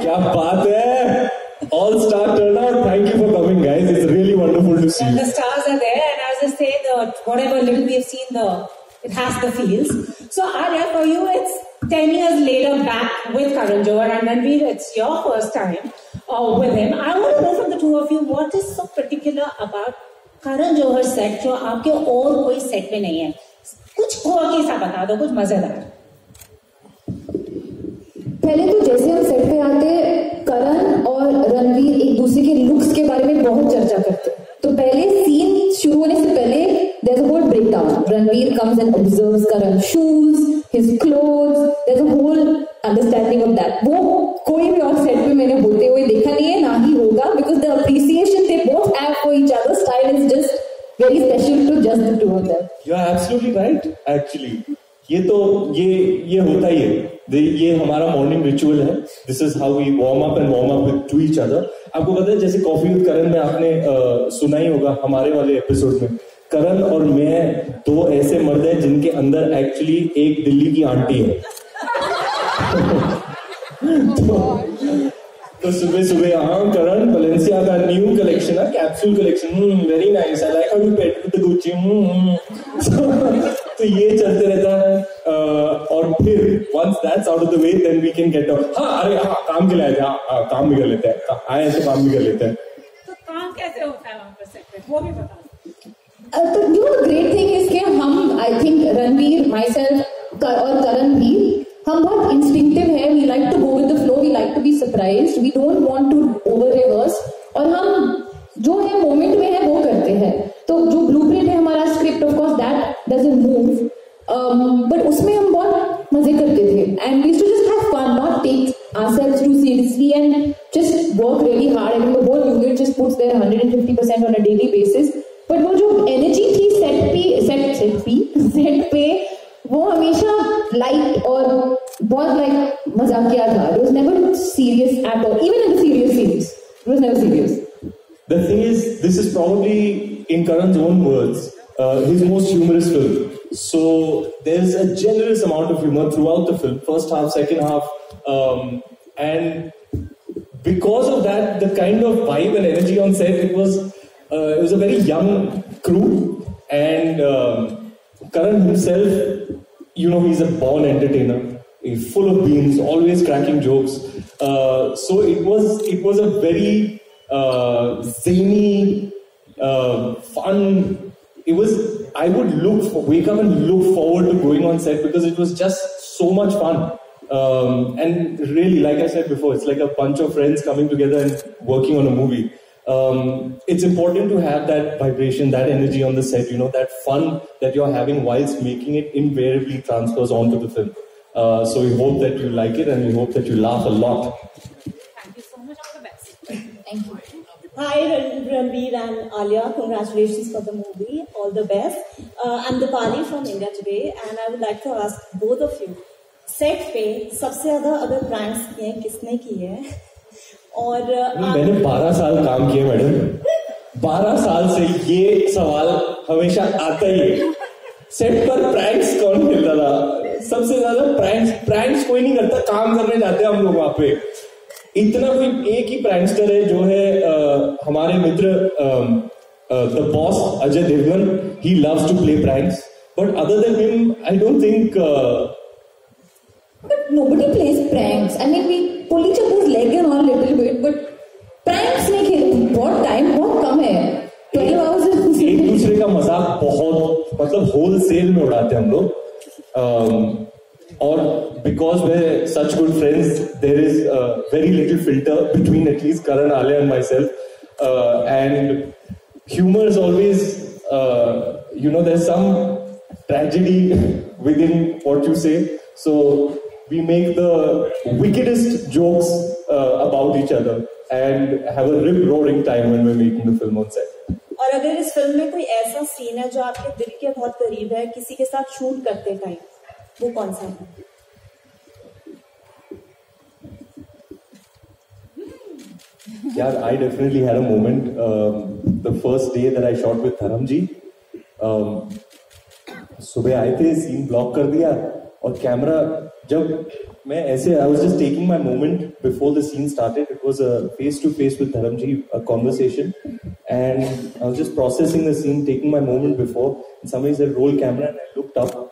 क्या बात है! All star turnout. Thank you for coming, guys. It's really wonderful to see. And the stars are there, and as I say, whatever little we have seen, it has the feels. So Arya, for you, it's 10 years later back with Karan Johar, and Ranveer, it's your first time with him. I want to know from the two of you, what is so particular about Karan Johar set जो आपके और कोई set में नहीं है? कुछ कोई सा बता दो, कुछ मजेदार. पहले तो जैसे हम सेट पे आते करण और रणवीर एक दूसरे के लुक्स के बारे में बहुत चर्चा करते हैं. तो पहले सीन शुरू होने से पहले there's a whole breakdown. Ranveer comes and observes Karan's shoes, his clothes. There's a whole understanding of that. वो कोई भी और सेट पे मैंने होते हुए देखा नहीं है, ना ही होगा, because the appreciation they both have for each other's style is just very special to just the two of them. You are absolutely right. Actually, ये होता ही है. ये हमारा मॉर्निंग रिचुअल है. This is how we warm up with to each other. आपको पता है, जैसे कॉफी विद करण में आपने सुना ही होगा हमारे वाले एपिसोड में, करण और मैं दो ऐसे मर्द हैं जिनके अंदर एक्चुअली एक दिल्ली की आंटी है. तो सुबह सुबह हाँ करण, Balenciaga का न्यू कलेक्शन है, capsule collection, very nice, I like how you pet with the Gucci. तो ये चलते रहता है. और फिर once that's out of the way, then we can get on. हाँ अरे हाँ काम के लिए काम भी कर लेते हैं, आए तो काम भी कर लेते हैं. तो काम कैसे होता है वहाँ पर सेट पे, वो भी बता दो. तो जो ग्रेट थिंग इज कि हम आई थिंक रणवीर माईसेल्फ और करण भी हम बहुत इंस्टिंक्टिव है. We like to go with the flow, we like to be surprised, we don't want to over rehearse. और हम जो है मोमेंट में है वो करते हैं. तो जो ब्लूप्रिंट है हमारा script, of course that doesn't move, but उसमें हम बहुत मजे करते थे. And we used to just have fun, not take ourselves too seriously and just work really hard. And the whole unit just puts there 150% on a daily basis. But वो जो energy थी set पे वो हमेशा light और बहुत like मजाकिया था. It was never serious at all. Even in the serious scenes, it was never serious. The thing is, this is probably, in Karan's own words, his most humorous film. So there's a generous amount of humor throughout the film, first half, second half, and because of that, the kind of vibe and energy on set, it was a very young crew, and Karan himself, he's a born entertainer, he's full of beans, always cracking jokes. So it was a very zany, fun. I would wake up and look forward to going on set because it was just so much fun. And really, like I said before, it's like a bunch of friends coming together and working on a movie. It's important to have that vibration, that energy on the set, that fun that you're having whilst making it invariably transfers onto the film. So we hope that you like it and we hope that you laugh a lot. Thank you so much. All the best. Thank you. Hi Ranveer and Alia, congratulations for the movie, all the best. I'm Dipali from India Today and I would like to ask both of you, set पे सबसे ज़्यादा अगर pranks किए किसने किए हैं? और मैंने 12 साल काम किया मैडम, 12 साल से ये सवाल हमेशा आता ही है. सेट पर प्रैंक्स कौन खेलता था? सबसे ज्यादा प्रैंक्स कोई नहीं करता, काम करने जाते हैं हम लोग वहां पे. इतना कोई एक ही प्रैंकस्टर है जो है हमारे मित्र the boss Ajay Devgn. He loves to play pranks, but other than him I don't think. But nobody plays pranks. I mean, we pull each other's leg and all a little bit, but pranks नहीं खेलते. बहुत time बहुत कम है. 12 hours. एक दूसरे का मजाक बहुत मतलब होल सेल में उड़ाते हैं हम लोग. और because we're such good friends, there is very little filter between at least Karan, Alia and myself. And humor is always, there's some tragedy within what you say. So we make the wickedest jokes about each other and have a rip-roaring time when we're making the film on set. और अगर इस film में कोई ऐसा scene है जो आपके दिल के बहुत करीब है किसी के साथ शूट करते टाइम, वो कौन सा है? Yeah, I definitely had a moment. The first day that I shot with Dharam ji, सुबह आए थे, सीन ब्लॉक कर दिया और कैमरा जब मैं ऐसे I was just taking my moment before the scene started. It was a face-to-face with Dharamji, a conversation, and I was just processing the scene, taking my moment before, and somebody said, roll camera, and I looked up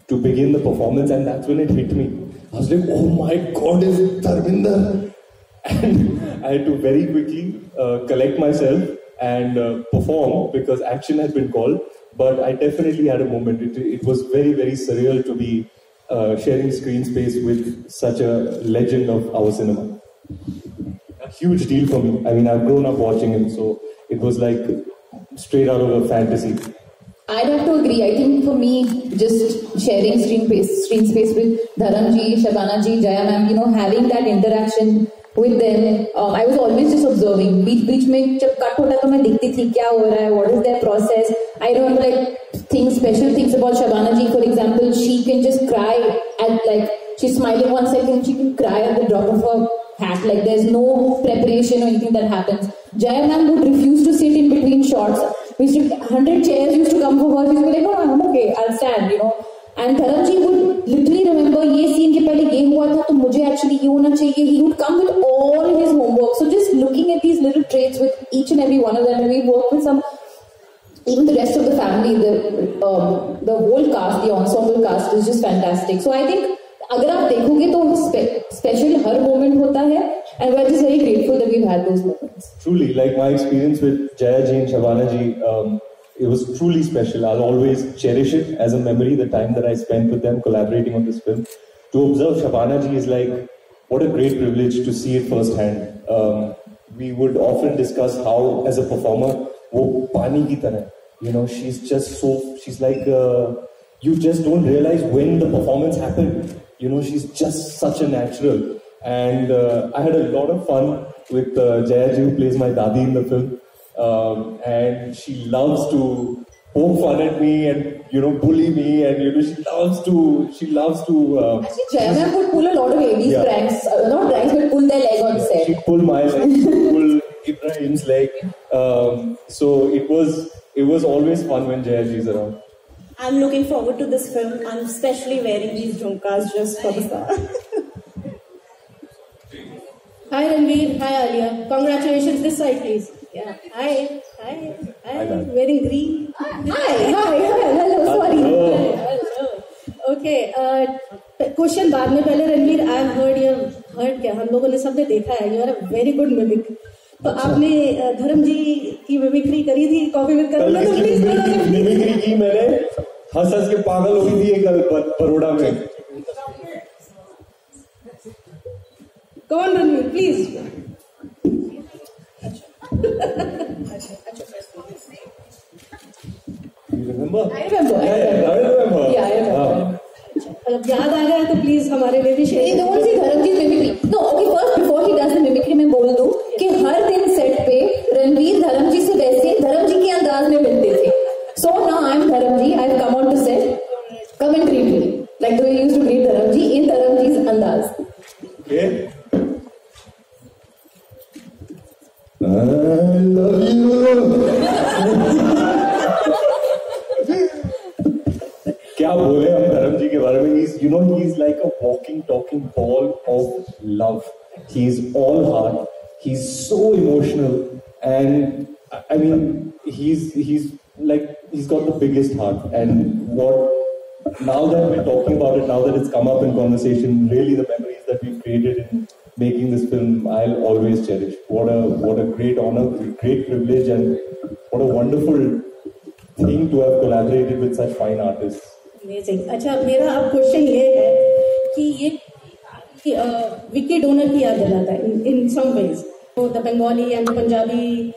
to begin the performance, and that's when it hit me. I was like, oh my God, is it Dharminder? And I had to very quickly collect myself and perform because action had been called. But I definitely had a moment. It was very, very surreal to be sharing screen space with such a legend of our cinema. A huge deal for me. I mean, I've grown up watching him, so it was like straight out of a fantasy. I'd have to agree. I think for me, just sharing screen space with Dharamji, Shabana-ji, Jaya ma'am, you know, having that interaction with them, I was always just observing. बीच में जब cut होता तो मैं देखती थी क्या हो रहा है, what is their process. I remember like special things about Shabana-ji. For example, she can just cry at like she's smiling 1 second, she can cry at the drop of her hat. Like there's no preparation or anything that happens. Jaya ma'am would refuse to sit in between shots. 100 chairs used to come for her. She would be like, no, I'm okay, I'll stand, you know. And Dharamji would literally remember, ये scene के पहले ये हुआ था, तो मुझे actually ये होना चाहिए. He would come with all his homework. So just looking at these little traits with each and every one of them, and we work with some, even the rest of the family, the whole cast, the ensemble cast is just fantastic. So I think, अगर आप देखोगे तो special हर moment होता है, and we're just very grateful that we've had those moments. Truly, like my experience with Jaya ji and Shabana ji, it was truly special. I'll always cherish it as a memory, the time that I spent with them collaborating on this film. To observe Shabana ji is like, what a great privilege to see it firsthand. We would often discuss how, as a performer, wo pani ki tarah, you know, she's just so, she's like, you just don't realize when the performance happened. You know, she's just such a natural. And I had a lot of fun with Jaya ji, who plays my dadi in the film. And she loves to poke fun at me and, you know, bully me, and, you know, she loves to actually, Jaya ma'am would pull a lot of babies' pranks, not pranks, but pull their leg on set. She'd pull my leg, she'd pull Ibrahim's leg. So it was always fun when Jaya ji's around. I'm looking forward to this film. I'm especially wearing these jhumkas just for the star. Hi Ranveer, hi Alia. Congratulations. This side, please. Yeah. Hi. Wearing green. Hi. Hello. Sorry. Hello. Okay. Question बाद में पहले Ranveer, I've heard क्या हम लोगों ने सबने देखा है. You are a very good mimic. तो आपने धर्म जी की मिमिक्री करी थी कॉफी विद करण. मिमिक्री की मैंने, हंस के पागल हो गई थी कल बड़ौदा में. कौन Ranveer please. Remember? I remember. Yeah, I remember. अगर याद आ गया तो प्लीज हमारे लिए भी share. Don't say Dharamji's mimicry. No, okay, first before he does the mimicry, मैं बोल दूं कि हर दिन सेट पे रणवीर धर्मजी से वैसे धर्मजी के अंदाज में मिलते थे. So now I'm Dharamji. I've come on to set. Come and greet me like the way you used to greet Dharamji in Dharamji's andaz. Okay. I love you. क्या बोले हम धर्म जी के बारे में. He's like a walking, talking ball of love. He's all heart. He's so emotional, and I mean, he's got the biggest heart. And now that we're talking about it, now that it's come up in conversation, really the memories that we've created in making this film, I'll always cherish. What a great honor, great privilege, and what a wonderful thing to have collaborated with such fine artists. Amazing. अच्छा, मेरा अब question ये है कि ये Vicky donor की याद दिलाता है in some ways. So the Bengali and the Punjabi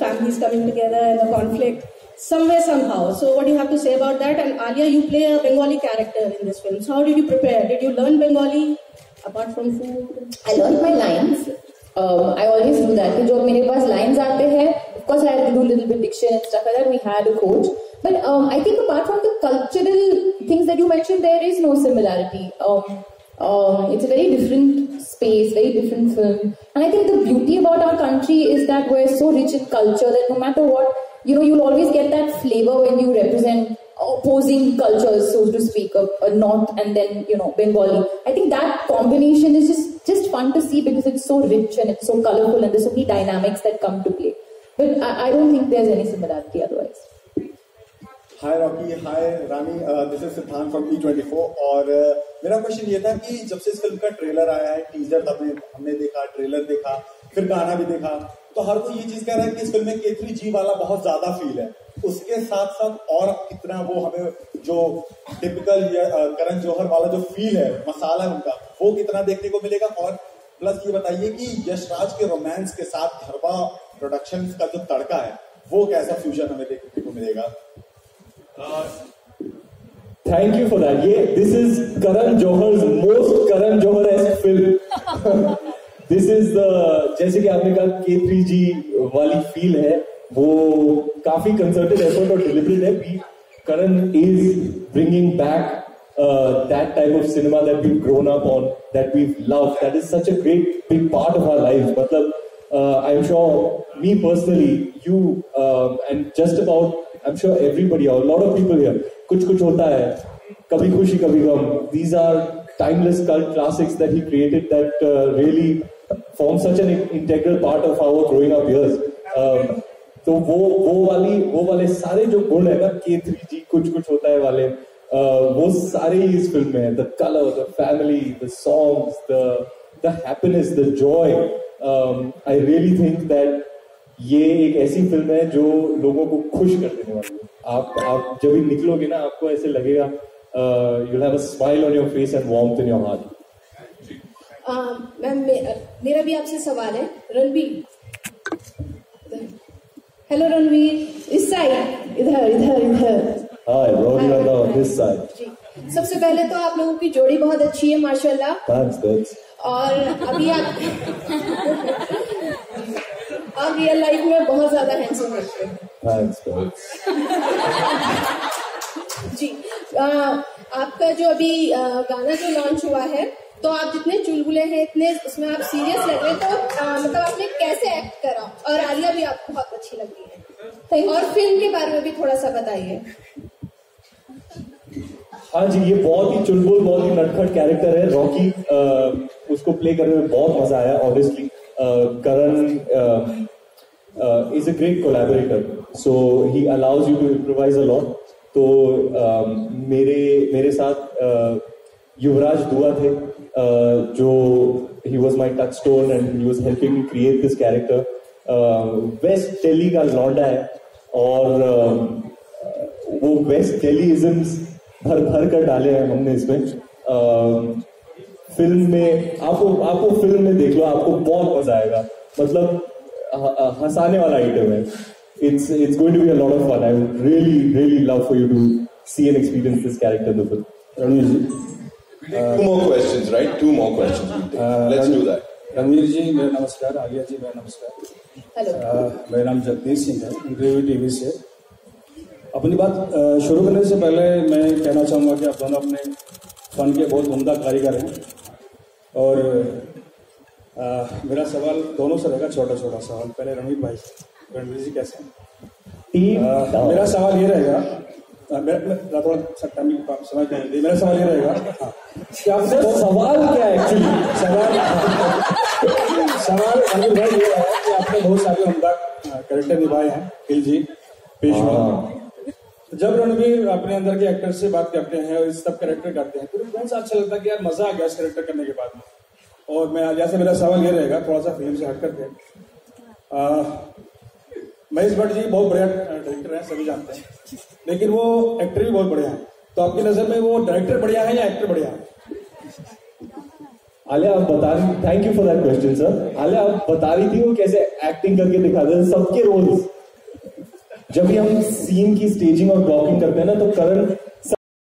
families coming together and the conflict somewhere somehow. So what do you have to say about that? And Alia, you play a Bengali character in this film. So how did you prepare? Did you learn Bengali apart from food? I learned my lines. I always do that. कि जो मेरे पास lines आते हैं, of course I had to do a little bit diction and stuff like that. We had a coach. But I think apart from the cultural things that you mentioned, there is no similarity. It's a very different space, very different film. And I think the beauty about our country is that we're so rich in culture that no matter what, you'll always get that flavor when you represent opposing cultures, so to speak, North and then Bengali. I think that combination is just fun to see because it's so rich and it's so colorful and there's so many dynamics that come to play. But I don't think there's any similarity otherwise. Hi Rocky, hi Rani, this is Siddhant from E24 और मेरा question ये था कि जब से इस film का trailer आया है, टीजर हमने देखा, ट्रेलर देखा, फिर गाना भी देखा, तो हर कोई ये चीज कह रहा है कि इस फिल्म में K3G वाला बहुत ज्यादा फील है। उसके साथ साथ और कितना वो हमें जो टिपिकल करण जौहर वाला जो फील है, मसाला उनका, वो कितना देखने को मिलेगा। और प्लस ये बताइए कि यशराज के रोमांस के साथ धरवा प्रोडक्शंस का जो तड़का है, वो कैसा फ्यूजन हमें देखने को मिलेगा। Thank you for that. Yeah, this is Karan Johar's most Karan Johar-esque film. This is जैसे कि आपने कहा K3G वाली फील है, वो काफी concerted effort और deliberate है. Karan is bringing back that type of cinema that we've grown up on, that we've loved. That is such a great big part of our lives. मतलब I'm sure me personally, you and just about I'm sure everybody or a lot of people here, कुछ होता है, कभी खुशी कभी गम. These are timeless cult classics that he created that really form such an integral part of our growing up years. तो वो वाले सारे जो गुण है ना, K3G कुछ होता है वाले, वो सारे ही इस फिल्म में है. The color, the family, the songs, the happiness, the joy. I really think that ये एक ऐसी फिल्म है जो लोगों को खुश कर देने वाली है. आप जब भी निकलोगे ना, आपको ऐसे लगेगा you'll have a smile on your face and warmth in your heart. Ma'am मेरा भी आपसे सवाल है. रणवीर, हेलो रणवीर, इस साइड, इधर. Hi, Rohit on this side. जी, सबसे पहले तो आप लोगों की जोड़ी बहुत अच्छी है माशाल्लाह. Thanks. और अभी आप रियल लाइफ में बहुत ज्यादा हैंडसम लगते हैं. Thanks. जी, आपका जो अभी गाना जो लॉन्च हुआ है, तो आप जितने चुलबुले हैं, इतने उसमें आप सीरियस लग रहे हैं, तो मतलब आपने कैसे एक्ट करा? और आलिया भी आपको बहुत अच्छी लग रही है. और फिल्म के बारे में भी थोड़ा सा बताइए. हाँ जी, ये बहुत ही चुलबुल, बहुत ही नटखट कैरेक्टर है. रॉकी, उसको प्ले करने में बहुत मजा आया. Obviously Karan is a great collaborator, so he allows you to improvise a lot. तो मेरे साथ युवराज दुआ थे, जो he was my touchstone and he was helping me create this character. West Delhi का लौंडा है और वो वेस्ट दिल्लीइज्म्स भर कर डाले हैं हमने इसमें. फिल्म में आपको फिल्म में देख लो, आपको बहुत मजा आएगा. मतलब हंसाने वाला आइटम है. It's going to be a lot of fun. I would really love for you to see and experience this character in the film. Ranveer ji, two more questions, right? Two more questions. Let's do that. Ranveer जी मेरा नमस्कार. आलिया जी मेरा नमस्कार. Hello, मेरा नाम जगदीश सिंह है, interview TV से. अपनी बात शुरू करने से पहले मैं कहना चाहूँगा कि आप दोनों अपने फन के बहुत उम्दा कारीगर हैं. और मेरा सवाल दोनों से रहेगा, छोटा सवाल. पहले रणवीर भाई, रणवीर जी कैसे हैं? मेरा सवाल ये रहेगा, थोड़ा समय कहेंगे. मेरा सवाल ये रहेगा कि आपने सवाल क्या है एक्चुअली? सवाल रणवीर भाई ये है कि आपने बहुत सारे उम्दा कैरेक्टर निभाए हैं. खिलजी, पेशवा. जब रणवीर अपने अंदर के एक्टर से बात करते हैं और इस सब कैरेक्टर करते हैं, तो कौन सा अच्छा लगता है कि यार मजा आ गया इस कैरेक्टर करने के बाद में? और मैं जैसे मेरा सवाल ये रहेगा, थोड़ा सा फिल्म से हट करके, महेश भट्ट जी बहुत बढ़िया डायरेक्टर हैं, सभी जानते हैं, लेकिन वो एक्टर भी बहुत बढ़िया है. तो आपकी नजर में वो डायरेक्टर बढ़िया है या एक्टर बढ़िया है? आलिया, आप बता रही, thank you for that question sir. Alia, आप बता रही थी वो कैसे एक्टिंग करके दिखाते हैं सबके रोल्स. जब भी हम सीन की स्टेजिंग और ब्लॉकिंग करते हैं ना, तो करण